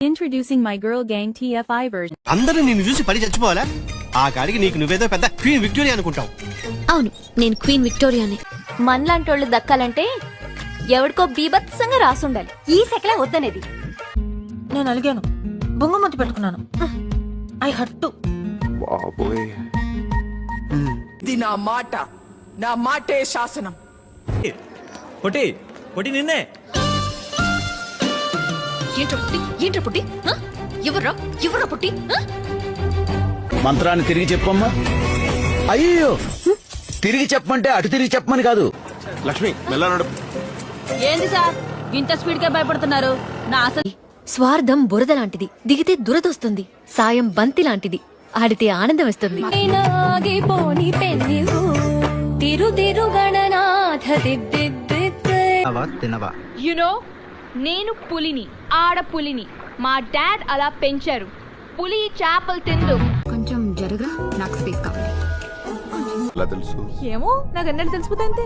Introducing my girl gang TFI version. అందరూ నిన్ను చూసి పడి చచ్చిపోవాలా? ఆ కాడికి నీకు నువ్వేదో పెద్ద క్వీన్ విక్టోరియా అనుకుంటావు. అవును, నేను క్వీన్ విక్టోరియానే. మనలాంటోళ్ళు దక్కాలంటే ఎవడికో బీభత్సంగా రాసుండాలి. ఈ సెకలే వద్దనేది. నేను అలిగాను, బొంగమతి పెట్టుకున్నాను. I hurt to. ఇది నా మాట, నా మాటే శాసనం. పొట్టి పొట్టి నిన్నే. ఏంట్రా పుట్టి? ఎవర్రా పుట్టి? మంత్రాన్ని తిరిగి చెప్పమ్మా. అయ్యో, తిరిగి చెప్పమంటే అటు తిరిగి చెప్పమని కాదు. లక్ష్మి మెల్లనడు. ఏంది సార్ ఇంత స్పీడ్ గా భయపడుతున్నారు? నా అసలు స్వార్థం బురద లాంటిది, దిగితే దురదొస్తుంది. సాయం బంతి లాంటిది, ఆడితే ఆనందం వస్తుంది. యునో నేను పులిని, ఆడ పులిని. మా డాడ్ అలా పెంచారు. పులి చేపలు తిందు. కొంచెం జరగరా, నాకు స్పేస్ కావాలి. ఏమో, నాకు అన్నట్టు తెలిసిపోతా అంతే.